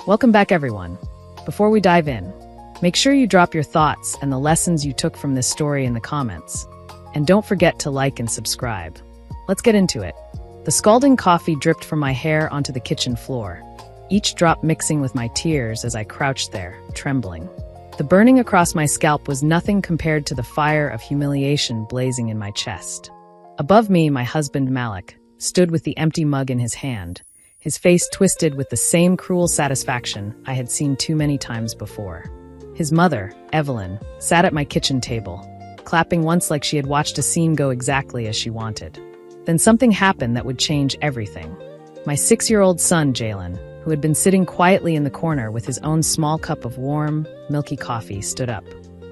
Welcome back, everyone. Before we dive in, make sure you drop your thoughts and the lessons you took from this story in the comments. And don't forget to like and subscribe. Let's get into it. The scalding coffee dripped from my hair onto the kitchen floor, each drop mixing with my tears as I crouched there, trembling. The burning across my scalp was nothing compared to the fire of humiliation blazing in my chest. Above me, my husband Malik stood with the empty mug in his hand, his face twisted with the same cruel satisfaction I had seen too many times before. His mother, Evelyn, sat at my kitchen table, clapping once like she had watched a scene go exactly as she wanted. Then something happened that would change everything. My 6-year-old son, Jalen, who had been sitting quietly in the corner with his own small cup of warm, milky coffee, stood up.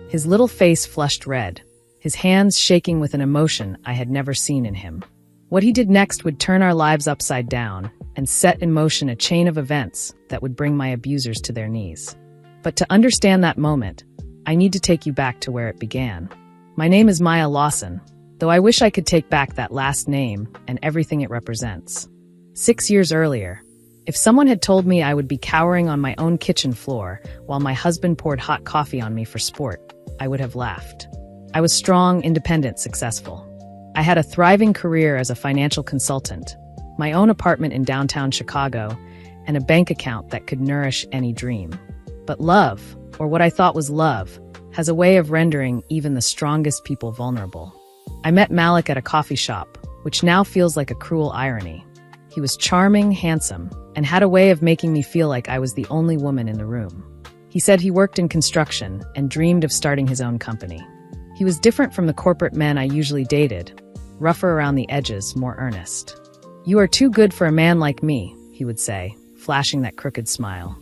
His little face flushed red, his hands shaking with an emotion I had never seen in him. What he did next would turn our lives upside down and set in motion a chain of events that would bring my abusers to their knees. But to understand that moment, I need to take you back to where it began. My name is Maya Lawson, though I wish I could take back that last name and everything it represents. 6 years earlier, if someone had told me I would be cowering on my own kitchen floor while my husband poured hot coffee on me for sport, I would have laughed. I was strong, independent, successful. I had a thriving career as a financial consultant, my own apartment in downtown Chicago, and a bank account that could nourish any dream. But love, or what I thought was love, has a way of rendering even the strongest people vulnerable. I met Malik at a coffee shop, which now feels like a cruel irony. He was charming, handsome, and had a way of making me feel like I was the only woman in the room. He said he worked in construction and dreamed of starting his own company. He was different from the corporate men I usually dated, rougher around the edges, more earnest. "You are too good for a man like me," he would say, flashing that crooked smile.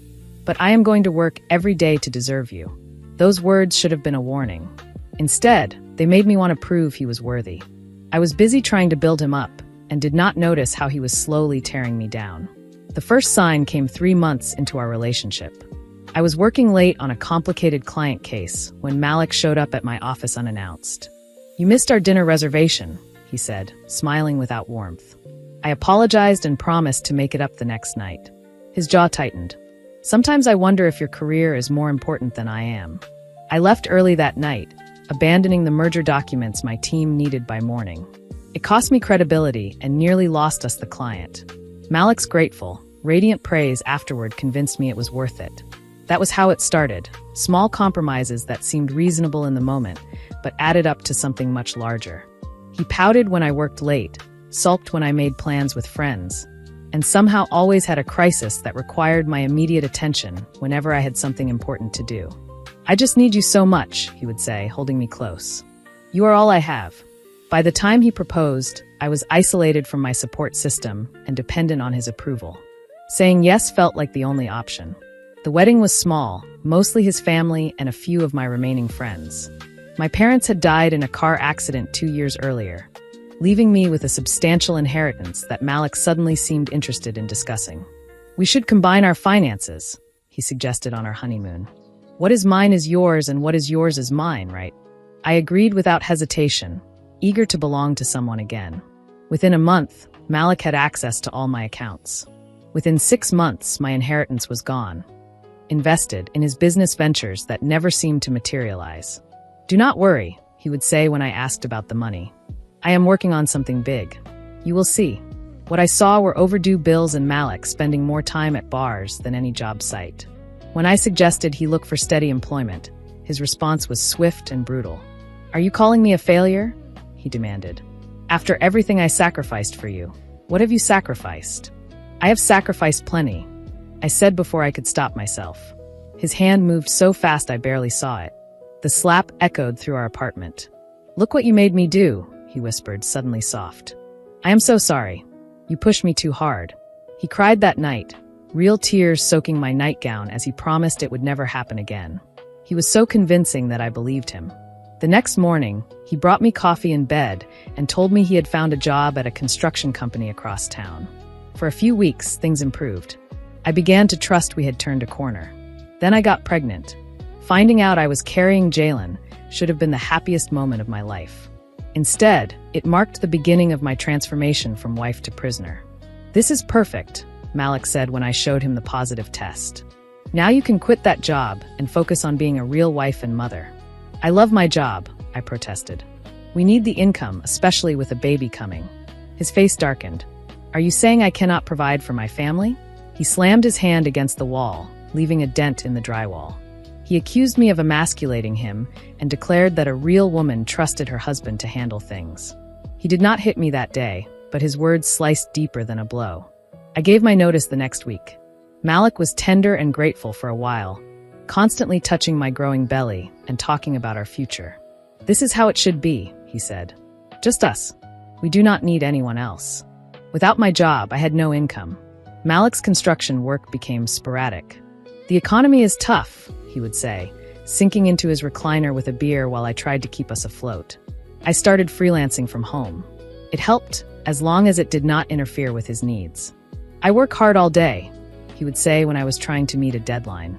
"But I am going to work every day to deserve you." Those words should have been a warning. Instead, they made me want to prove he was worthy. I was busy trying to build him up and did not notice how he was slowly tearing me down. The first sign came 3 months into our relationship. I was working late on a complicated client case when Malik showed up at my office unannounced. "You missed our dinner reservation," he said, smiling without warmth. I apologized and promised to make it up the next night. His jaw tightened. "Sometimes I wonder if your career is more important than I am." I left early that night, abandoning the merger documents my team needed by morning. It cost me credibility and nearly lost us the client. Malik's grateful, radiant praise afterward convinced me it was worth it. That was how it started, small compromises that seemed reasonable in the moment, but added up to something much larger. He pouted when I worked late, sulked when I made plans with friends, and somehow always had a crisis that required my immediate attention whenever I had something important to do. "I just need you so much," he would say, holding me close. "You are all I have." By the time he proposed, I was isolated from my support system and dependent on his approval. Saying yes felt like the only option. The wedding was small, mostly his family and a few of my remaining friends. My parents had died in a car accident 2 years earlier, leaving me with a substantial inheritance that Malik suddenly seemed interested in discussing. "We should combine our finances," he suggested on our honeymoon. "What is mine is yours and what is yours is mine, right?" I agreed without hesitation, eager to belong to someone again. Within a month, Malik had access to all my accounts. Within 6 months, my inheritance was gone, invested in his business ventures that never seemed to materialize. "Do not worry," he would say when I asked about the money. "I am working on something big. You will see." What I saw were overdue bills and Malik spending more time at bars than any job site. When I suggested he look for steady employment, his response was swift and brutal. "Are you calling me a failure?" he demanded. "After everything I sacrificed for you, what have you sacrificed?" "I have sacrificed plenty," I said before I could stop myself. His hand moved so fast I barely saw it. The slap echoed through our apartment. "Look what you made me do," he whispered, suddenly soft. "I am so sorry. You pushed me too hard." He cried that night, real tears soaking my nightgown as he promised it would never happen again. He was so convincing that I believed him. The next morning, he brought me coffee in bed and told me he had found a job at a construction company across town. For a few weeks, things improved. I began to trust we had turned a corner. Then I got pregnant. Finding out I was carrying Jalen should have been the happiest moment of my life. Instead, it marked the beginning of my transformation from wife to prisoner. "This is perfect," Malik said when I showed him the positive test. Now you can quit that job and focus on being a real wife and mother." "I love my job," I protested. "We need the income, especially with a baby coming." His face darkened. "Are you saying I cannot provide for my family?" He slammed his hand against the wall, leaving a dent in the drywall. He accused me of emasculating him and declared that a real woman trusted her husband to handle things. He did not hit me that day, but his words sliced deeper than a blow. I gave my notice the next week. Malik was tender and grateful for a while, constantly touching my growing belly and talking about our future. "This is how it should be," he said. "Just us. We do not need anyone else." Without my job, I had no income. Malik's construction work became sporadic. "The economy is tough," he would say, sinking into his recliner with a beer while I tried to keep us afloat. I started freelancing from home. It helped, as long as it did not interfere with his needs. "I work hard all day," he would say when I was trying to meet a deadline.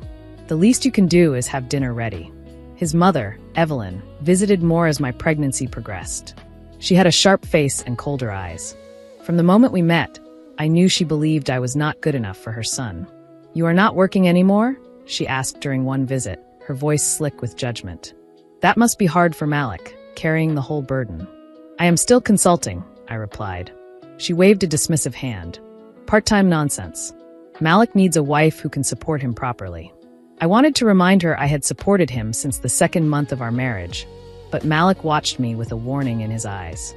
"The least you can do is have dinner ready." His mother, Evelyn, visited more as my pregnancy progressed. She had a sharp face and colder eyes. From the moment we met, I knew she believed I was not good enough for her son. "You are not working anymore?" she asked during one visit, her voice slick with judgment. "That must be hard for Malik, carrying the whole burden." "I am still consulting," I replied. She waved a dismissive hand. "Part-time nonsense. Malik needs a wife who can support him properly." I wanted to remind her I had supported him since the second month of our marriage, but Malik watched me with a warning in his eyes.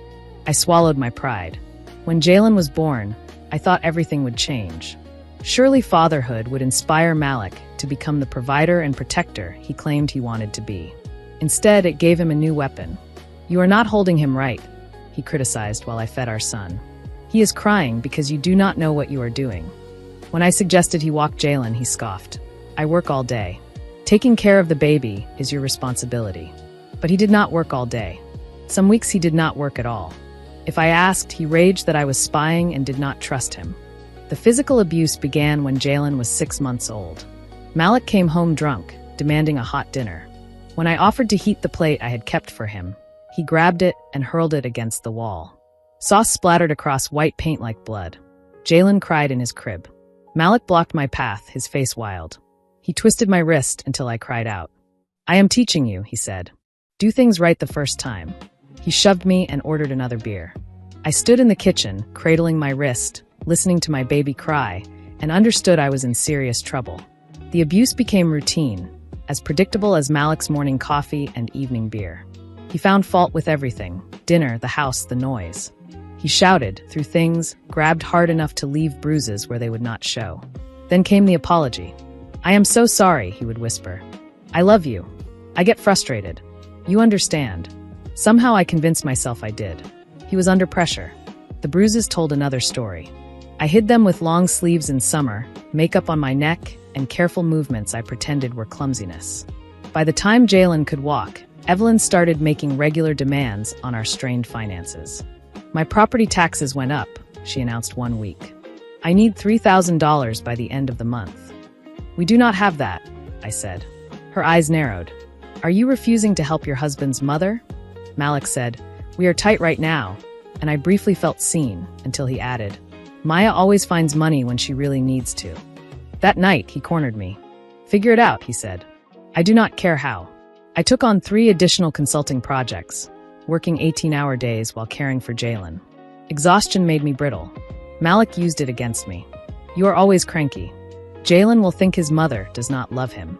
I swallowed my pride. When Jalen was born, I thought everything would change. Surely fatherhood would inspire Malik to become the provider and protector he claimed he wanted to be. Instead, it gave him a new weapon. "You are not holding him right," he criticized while I fed our son. "He is crying because you do not know what you are doing." When I suggested he walk Jalen, he scoffed. "I work all day. Taking care of the baby is your responsibility." But he did not work all day. Some weeks he did not work at all. If I asked, he raged that I was spying and did not trust him. The physical abuse began when Jalen was 6 months old. Malik came home drunk, demanding a hot dinner. When I offered to heat the plate I had kept for him, he grabbed it and hurled it against the wall. Sauce splattered across white paint like blood. Jalen cried in his crib. Malik blocked my path, his face wild. He twisted my wrist until I cried out. "I am teaching you," he said. "Do things right the first time." He shoved me and ordered another beer. I stood in the kitchen, cradling my wrist, listening to my baby cry, and understood I was in serious trouble. The abuse became routine, as predictable as Malik's morning coffee and evening beer. He found fault with everything: dinner, the house, the noise. He shouted, threw things, grabbed hard enough to leave bruises where they would not show. Then came the apology. "I am so sorry," he would whisper. "I love you. I get frustrated. You understand." Somehow I convinced myself I did. He was under pressure. The bruises told another story. I hid them with long sleeves in summer, makeup on my neck, and careful movements I pretended were clumsiness. By the time Jalen could walk, Evelyn started making regular demands on our strained finances. "My property taxes went up," she announced one week. "I need $3,000 by the end of the month." "We do not have that," I said. Her eyes narrowed. "Are you refusing to help your husband's mother?" Malik said, "We are tight right now," and I briefly felt seen until he added, "Maya always finds money when she really needs to." That night, he cornered me. "Figure it out," he said. "I do not care how." I took on 3 additional consulting projects, working 18-hour days while caring for Jalen. Exhaustion made me brittle. Malik used it against me. "You are always cranky. Jalen will think his mother does not love him."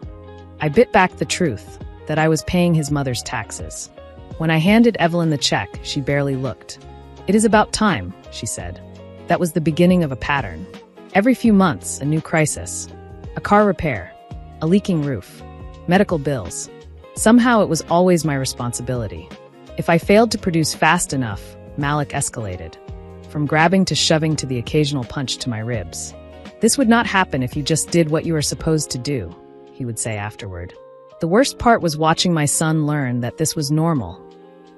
I bit back the truth, that I was paying his mother's taxes. When I handed Evelyn the check, she barely looked. "It is about time," she said. That was the beginning of a pattern. Every few months, a new crisis. A car repair, a leaking roof, medical bills. Somehow it was always my responsibility. If I failed to produce fast enough, Malik escalated. From grabbing to shoving to the occasional punch to my ribs. "This would not happen if you just did what you are supposed to do," he would say afterward. The worst part was watching my son learn that this was normal.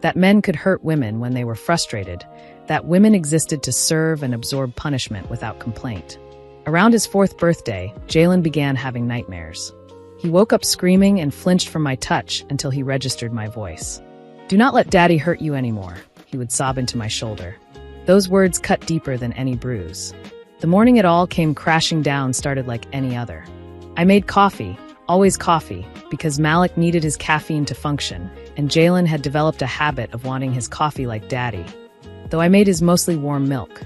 That men could hurt women when they were frustrated, that women existed to serve and absorb punishment without complaint. Around his 4th birthday, Jalen began having nightmares. He woke up screaming and flinched from my touch until he registered my voice. "Do not let Daddy hurt you anymore," he would sob into my shoulder. Those words cut deeper than any bruise. The morning it all came crashing down started like any other. I made coffee, always coffee, because Malik needed his caffeine to function, and Jalen had developed a habit of wanting his coffee like daddy. Though I made his mostly warm milk.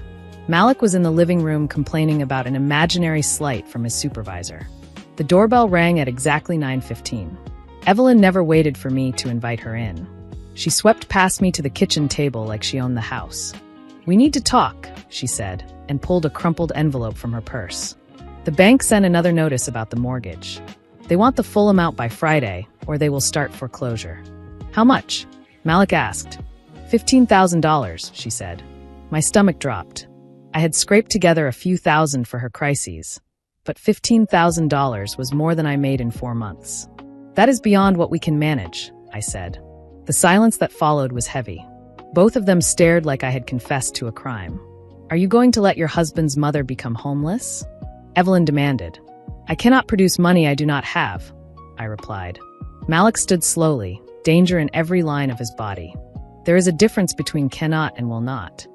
Malik was in the living room complaining about an imaginary slight from his supervisor. The doorbell rang at exactly 9:15. Evelyn never waited for me to invite her in. She swept past me to the kitchen table like she owned the house. "We need to talk," she said, and pulled a crumpled envelope from her purse. "The bank sent another notice about the mortgage. They want the full amount by Friday, or they will start foreclosure." "How much?" Malik asked. $15,000, she said. My stomach dropped. I had scraped together a few thousand for her crises, but $15,000 was more than I made in 4 months. "That is beyond what we can manage," I said. The silence that followed was heavy. Both of them stared like I had confessed to a crime. "Are you going to let your husband's mother become homeless?" Evelyn demanded. "I cannot produce money I do not have," I replied. Malik stood slowly, danger in every line of his body. "There is a difference between cannot and will not.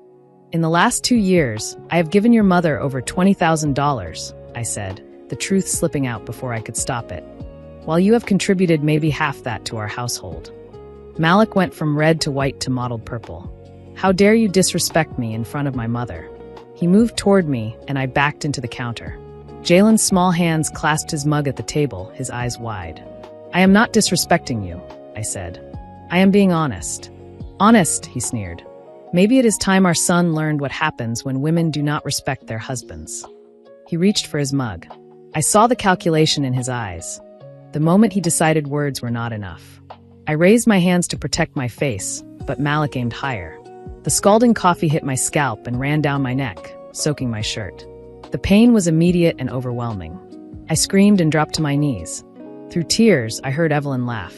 In the last 2 years, I have given your mother over $20,000, I said, the truth slipping out before I could stop it. "While you have contributed maybe half that to our household." Malik went from red to white to mottled purple. "How dare you disrespect me in front of my mother?" He moved toward me, and I backed into the counter. Jalen's small hands clasped his mug at the table, his eyes wide. "I am not disrespecting you," I said. "I am being honest." "Honest," he sneered. "Maybe it is time our son learned what happens when women do not respect their husbands." He reached for his mug. I saw the calculation in his eyes. The moment he decided words were not enough. I raised my hands to protect my face, but Malik aimed higher. The scalding coffee hit my scalp and ran down my neck, soaking my shirt. The pain was immediate and overwhelming. I screamed and dropped to my knees. Through tears, I heard Evelyn laugh.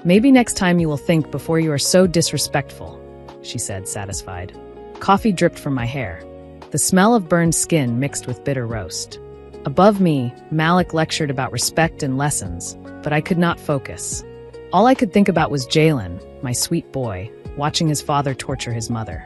"Maybe next time you will think before you are so disrespectful," she said, satisfied. Coffee dripped from my hair. The smell of burned skin mixed with bitter roast. Above me, Malik lectured about respect and lessons, but I could not focus. All I could think about was Jalen, my sweet boy, watching his father torture his mother.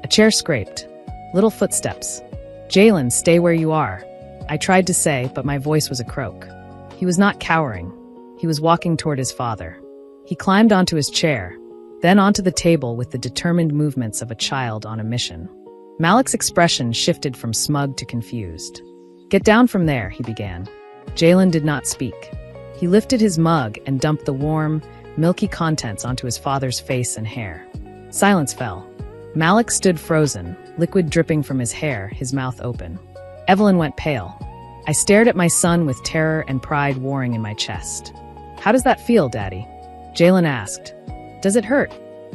A chair scraped. Little footsteps. "Jalen, stay where you are," I tried to say, but my voice was a croak. He was not cowering. He was walking toward his father. He climbed onto his chair, then onto the table with the determined movements of a child on a mission. Malik's expression shifted from smug to confused. "Get down from there," he began. Jalen did not speak. He lifted his mug and dumped the warm, milky contents onto his father's face and hair. Silence fell. Malik stood frozen, liquid dripping from his hair, his mouth open. Evelyn went pale. I stared at my son with terror and pride warring in my chest. "How does that feel, Daddy?" Jalen asked. "Does it hurt?"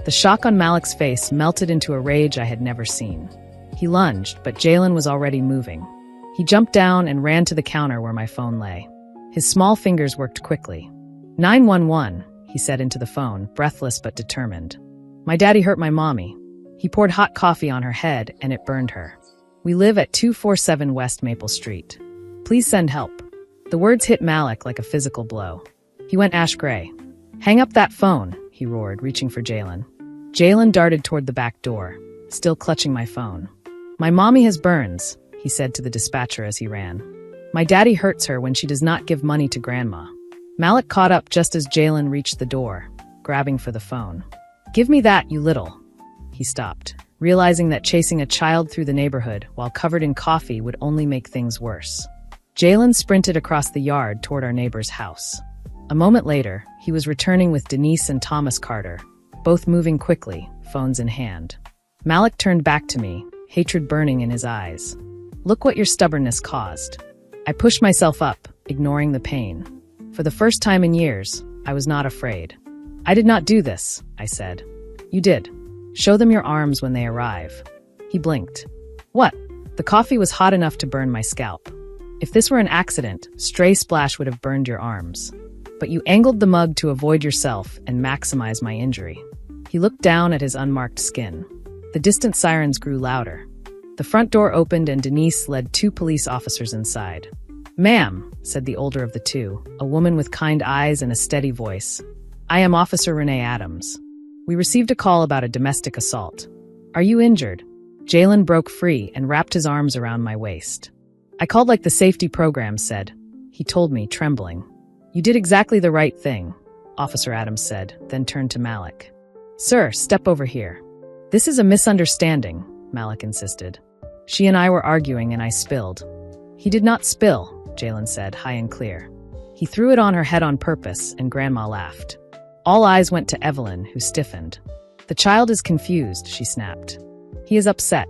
The shock on Malik's face melted into a rage I had never seen. He lunged, but Jalen was already moving. He jumped down and ran to the counter where my phone lay. His small fingers worked quickly. 911, he said into the phone, breathless but determined. "My daddy hurt my mommy. He poured hot coffee on her head, and it burned her. We live at 247 West Maple Street. Please send help." The words hit Malik like a physical blow. He went ash gray. "Hang up that phone," he roared, reaching for Jalen. Jalen darted toward the back door, still clutching my phone. "My mommy has burns," he said to the dispatcher as he ran. "My daddy hurts her when she does not give money to grandma." Malik caught up just as Jalen reached the door, grabbing for the phone. "Give me that, you little." He stopped, realizing that chasing a child through the neighborhood while covered in coffee would only make things worse. Jalen sprinted across the yard toward our neighbor's house. A moment later, he was returning with Denise and Thomas Carter, both moving quickly, phones in hand. Malik turned back to me, hatred burning in his eyes. "Look what your stubbornness caused." I pushed myself up, ignoring the pain. For the first time in years, I was not afraid. "I did not do this," I said. "You did. Show them your arms when they arrive." He blinked. "What?" The coffee was hot enough to burn my scalp. "If this were an accident, stray splash would have burned your arms. But you angled the mug to avoid yourself and maximize my injury." He looked down at his unmarked skin. The distant sirens grew louder. The front door opened and Denise led 2 police officers inside. "Ma'am," said the older of the 2, a woman with kind eyes and a steady voice. "I am Officer Renee Adams. We received a call about a domestic assault. Are you injured?" Jalen broke free and wrapped his arms around my waist. "I called like the safety program said." He told me, trembling. "You did exactly the right thing," Officer Adams said, then turned to Malik. "Sir, step over here." "This is a misunderstanding," Malik insisted. "She and I were arguing and I spilled." "He did not spill," Jalen said, high and clear. "He threw it on her head on purpose," and Grandma laughed. All eyes went to Evelyn, who stiffened. "The child is confused," she snapped. "He is upset."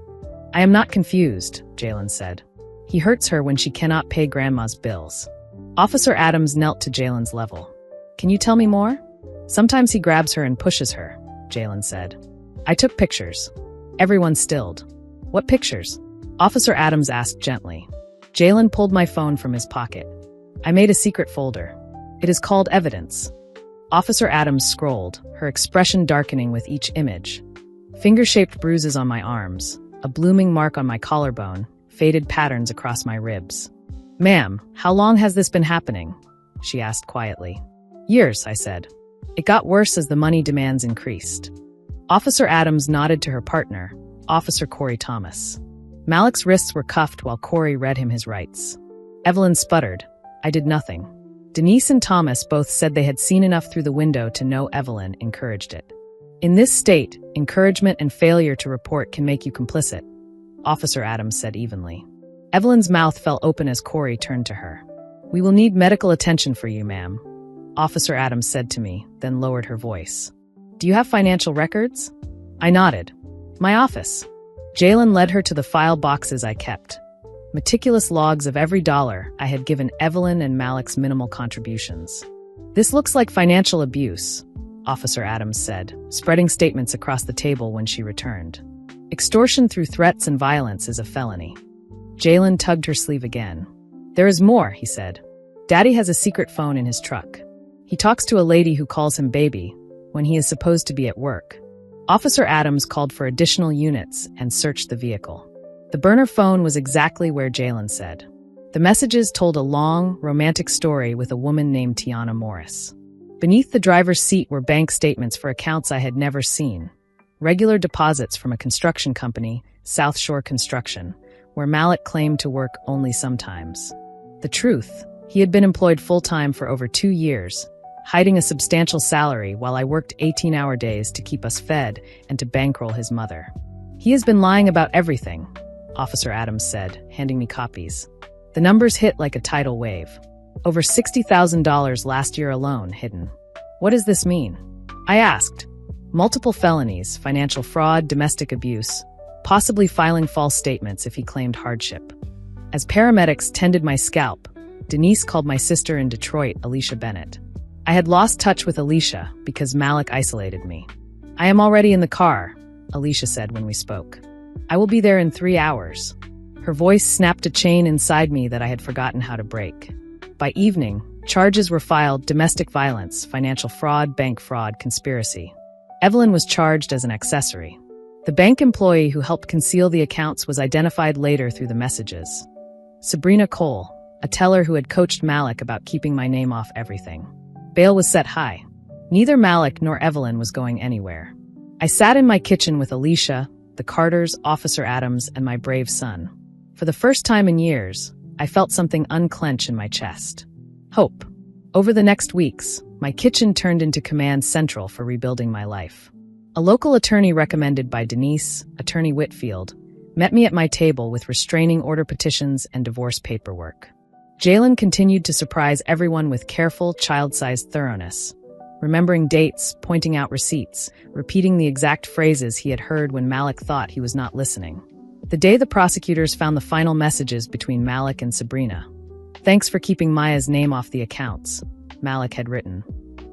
"I am not confused," Jalen said. "He hurts her when she cannot pay Grandma's bills." Officer Adams knelt to Jalen's level. "Can you tell me more?" "Sometimes he grabs her and pushes her," Jalen said. "I took pictures." Everyone stilled. "What pictures?" Officer Adams asked gently. Jalen pulled my phone from his pocket. "I made a secret folder. It is called Evidence." Officer Adams scrolled, her expression darkening with each image. Finger-shaped bruises on my arms, a blooming mark on my collarbone, faded patterns across my ribs. "Ma'am, how long has this been happening?" she asked quietly. "Years," I said. "It got worse as the money demands increased." Officer Adams nodded to her partner, Officer Corey Thomas. Malik's wrists were cuffed while Corey read him his rights. Evelyn sputtered. "I did nothing." Denise and Thomas both said they had seen enough through the window to know Evelyn encouraged it. "In this state, encouragement and failure to report can make you complicit," Officer Adams said evenly. Evelyn's mouth fell open as Corey turned to her. "We will need medical attention for you, ma'am," Officer Adams said to me, then lowered her voice. "Do you have financial records?" I nodded. "My office." Jalen led her to the file boxes I kept. Meticulous logs of every dollar I had given Evelyn and Malik's minimal contributions. "This looks like financial abuse," Officer Adams said, spreading statements across the table when she returned. "Extortion through threats and violence is a felony." Jalen tugged her sleeve again. "There is more," he said. "Daddy has a secret phone in his truck. He talks to a lady who calls him baby when he is supposed to be at work." Officer Adams called for additional units and searched the vehicle. The burner phone was exactly where Jalen said. The messages told a long, romantic story with a woman named Tiana Morris. Beneath the driver's seat were bank statements for accounts I had never seen. Regular deposits from a construction company, South Shore Construction, where Malik claimed to work only sometimes. The truth, he had been employed full-time for over 2 years, hiding a substantial salary while I worked 18-hour days to keep us fed and to bankroll his mother. "He has been lying about everything," Officer Adams said, handing me copies. The numbers hit like a tidal wave. Over $60,000 last year alone hidden. "What does this mean?" I asked. "Multiple felonies, financial fraud, domestic abuse, possibly filing false statements if he claimed hardship." As paramedics tended my scalp, Denise called my sister in Detroit, Alicia Bennett. I had lost touch with Alicia because Malik isolated me. "I am already in the car," Alicia said when we spoke. "I will be there in 3 hours." Her voice snapped a chain inside me that I had forgotten how to break. By evening, charges were filed: domestic violence, financial fraud, bank fraud, conspiracy. Evelyn was charged as an accessory. The bank employee who helped conceal the accounts was identified later through the messages. Sabrina Cole, a teller who had coached Malik about keeping my name off everything. Bail was set high. Neither Malik nor Evelyn was going anywhere. I sat in my kitchen with Alicia, the Carters, Officer Adams, and my brave son. For the first time in years, I felt something unclench in my chest. Hope. Over the next weeks, my kitchen turned into command central for rebuilding my life. A local attorney recommended by Denise, Attorney Whitfield, met me at my table with restraining order petitions and divorce paperwork. Jalen continued to surprise everyone with careful, child-sized thoroughness, remembering dates, pointing out receipts, repeating the exact phrases he had heard when Malik thought he was not listening. The day the prosecutors found the final messages between Malik and Sabrina. "Thanks for keeping Maya's name off the accounts," Malik had written.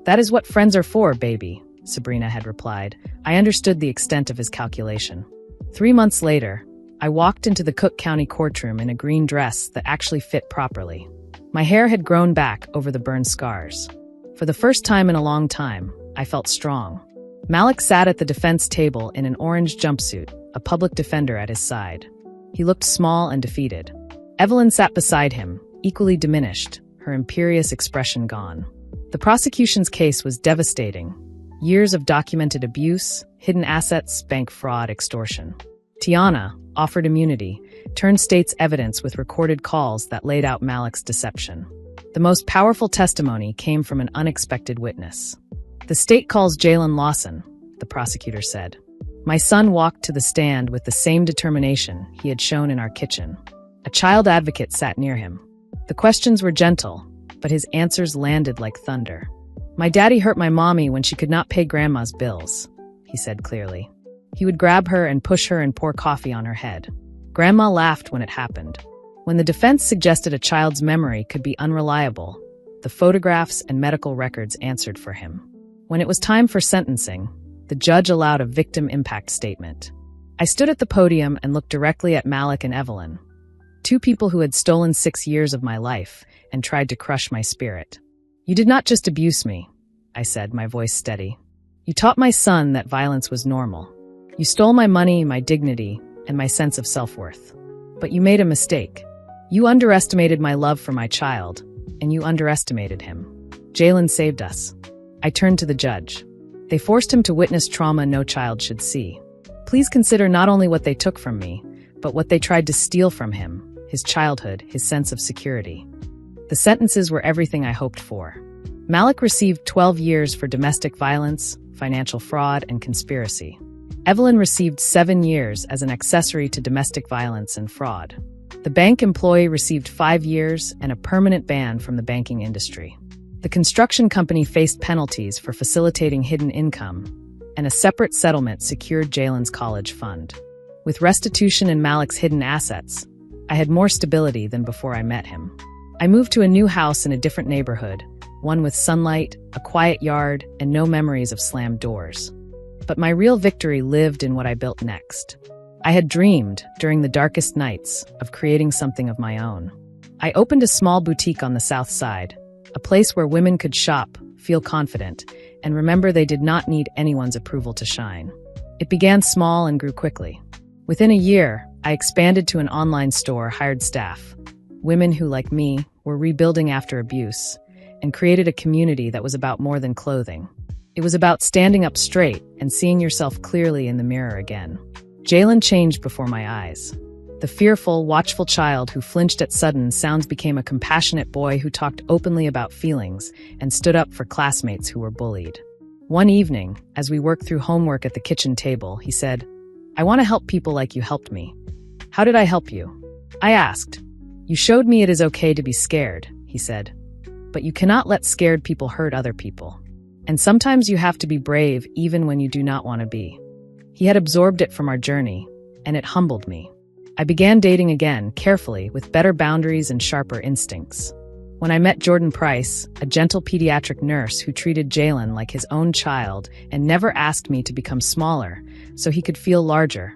"That is what friends are for, baby," Sabrina had replied. I understood the extent of his calculation. 3 months later, I walked into the Cook County courtroom in a green dress that actually fit properly. My hair had grown back over the burned scars. For the first time in a long time, I felt strong. Malik sat at the defense table in an orange jumpsuit, a public defender at his side. He looked small and defeated. Evelyn sat beside him, equally diminished, her imperious expression gone. The prosecution's case was devastating. Years of documented abuse, hidden assets, bank fraud, extortion. Tiana, offered immunity, turned state's evidence with recorded calls that laid out Malik's deception. The most powerful testimony came from an unexpected witness. "The state calls Jalen Lawson," the prosecutor said. My son walked to the stand with the same determination he had shown in our kitchen. A child advocate sat near him. The questions were gentle, but his answers landed like thunder. "My daddy hurt my mommy when she could not pay grandma's bills," he said clearly. He would grab her and push her and pour coffee on her head. Grandma laughed when it happened. When the defense suggested a child's memory could be unreliable, the photographs and medical records answered for him. When it was time for sentencing, the judge allowed a victim impact statement. I stood at the podium and looked directly at Malik and Evelyn, two people who had stolen 6 years of my life and tried to crush my spirit. "You did not just abuse me," I said, my voice steady. "You taught my son that violence was normal. You stole my money, my dignity, and my sense of self-worth. But you made a mistake. You underestimated my love for my child, and you underestimated him. Jalen saved us." I turned to the judge. "They forced him to witness trauma no child should see. Please consider not only what they took from me, but what they tried to steal from him, his childhood, his sense of security." The sentences were everything I hoped for. Malik received 12 years for domestic violence, financial fraud, and conspiracy. Evelyn received 7 years as an accessory to domestic violence and fraud. The bank employee received 5 years and a permanent ban from the banking industry. The construction company faced penalties for facilitating hidden income, and a separate settlement secured Jalen's college fund. With restitution and Malik's hidden assets, I had more stability than before I met him. I moved to a new house in a different neighborhood, one with sunlight, a quiet yard, and no memories of slammed doors. But my real victory lived in what I built next. I had dreamed, during the darkest nights, of creating something of my own. I opened a small boutique on the south side, a place where women could shop, feel confident, and remember they did not need anyone's approval to shine. It began small and grew quickly. Within a year, I expanded to an online store, hired staff, women who, like me, were rebuilding after abuse, and created a community that was about more than clothing. It was about standing up straight and seeing yourself clearly in the mirror again. Jalen changed before my eyes. The fearful, watchful child who flinched at sudden sounds became a compassionate boy who talked openly about feelings and stood up for classmates who were bullied. One evening, as we worked through homework at the kitchen table, he said, "I want to help people like you helped me." "How did I help you?" I asked. "You showed me it is okay to be scared," he said. "But you cannot let scared people hurt other people. And sometimes you have to be brave even when you do not want to be." He had absorbed it from our journey, and it humbled me. I began dating again, carefully, with better boundaries and sharper instincts. When I met Jordan Price, a gentle pediatric nurse who treated Jalen like his own child and never asked me to become smaller so he could feel larger,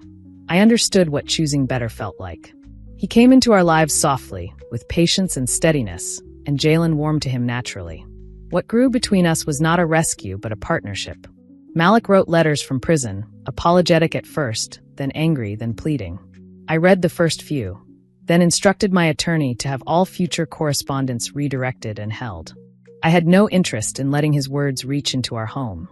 I understood what choosing better felt like. He came into our lives softly, with patience and steadiness, and Jalen warmed to him naturally. What grew between us was not a rescue, but a partnership. Malik wrote letters from prison, apologetic at first, then angry, then pleading. I read the first few, then instructed my attorney to have all future correspondence redirected and held. I had no interest in letting his words reach into our home.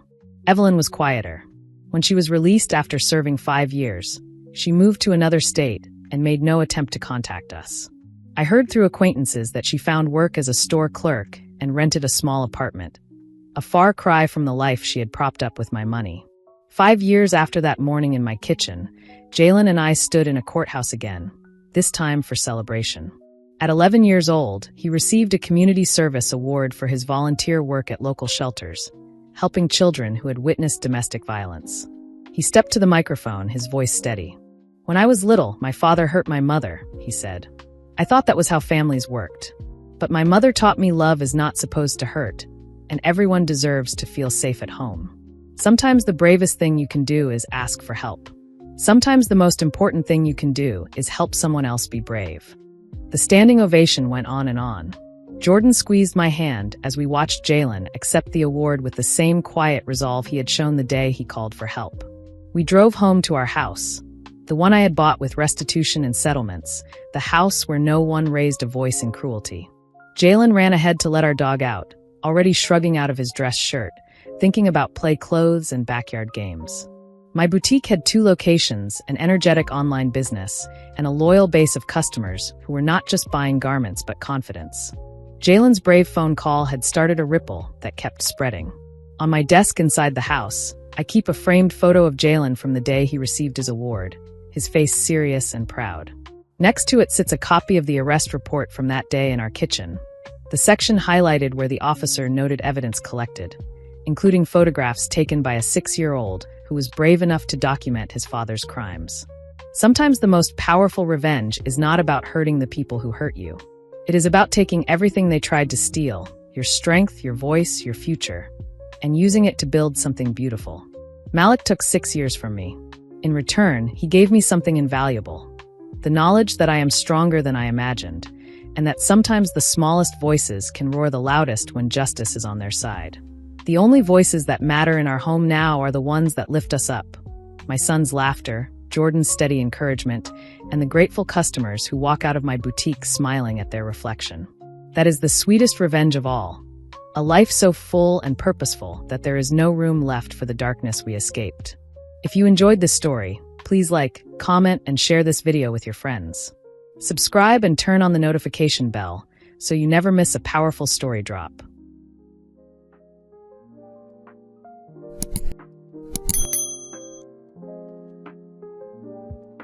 Evelyn was quieter. When she was released after serving 5 years, she moved to another state and made no attempt to contact us. I heard through acquaintances that she found work as a store clerk and rented a small apartment, a far cry from the life she had propped up with my money. 5 years after that morning in my kitchen, Jalen and I stood in a courthouse again, this time for celebration. At 11 years old, he received a community service award for his volunteer work at local shelters, helping children who had witnessed domestic violence. He stepped to the microphone, his voice steady. "When I was little, my father hurt my mother," he said. "I thought that was how families worked. But my mother taught me love is not supposed to hurt, and everyone deserves to feel safe at home. Sometimes the bravest thing you can do is ask for help. Sometimes the most important thing you can do is help someone else be brave." The standing ovation went on and on. Jordan squeezed my hand as we watched Jalen accept the award with the same quiet resolve he had shown the day he called for help. We drove home to our house, the one I had bought with restitution and settlements, the house where no one raised a voice in cruelty. Jalen ran ahead to let our dog out, already shrugging out of his dress shirt, thinking about play clothes and backyard games. My boutique had 2 locations, an energetic online business, and a loyal base of customers who were not just buying garments but confidence. Jalen's brave phone call had started a ripple that kept spreading. On my desk inside the house, I keep a framed photo of Jalen from the day he received his award, his face serious and proud. Next to it sits a copy of the arrest report from that day in our kitchen, the section highlighted where the officer noted evidence collected, including photographs taken by a 6-year-old who was brave enough to document his father's crimes. Sometimes the most powerful revenge is not about hurting the people who hurt you. It is about taking everything they tried to steal, your strength, your voice, your future, and using it to build something beautiful. Malik took 6 years from me. In return, he gave me something invaluable: the knowledge that I am stronger than I imagined, and that sometimes the smallest voices can roar the loudest when justice is on their side. The only voices that matter in our home now are the ones that lift us up. My son's laughter, Jordan's steady encouragement, and the grateful customers who walk out of my boutique smiling at their reflection. That is the sweetest revenge of all. A life so full and purposeful that there is no room left for the darkness we escaped. If you enjoyed this story, please like, comment, and share this video with your friends. Subscribe and turn on the notification bell so you never miss a powerful story drop.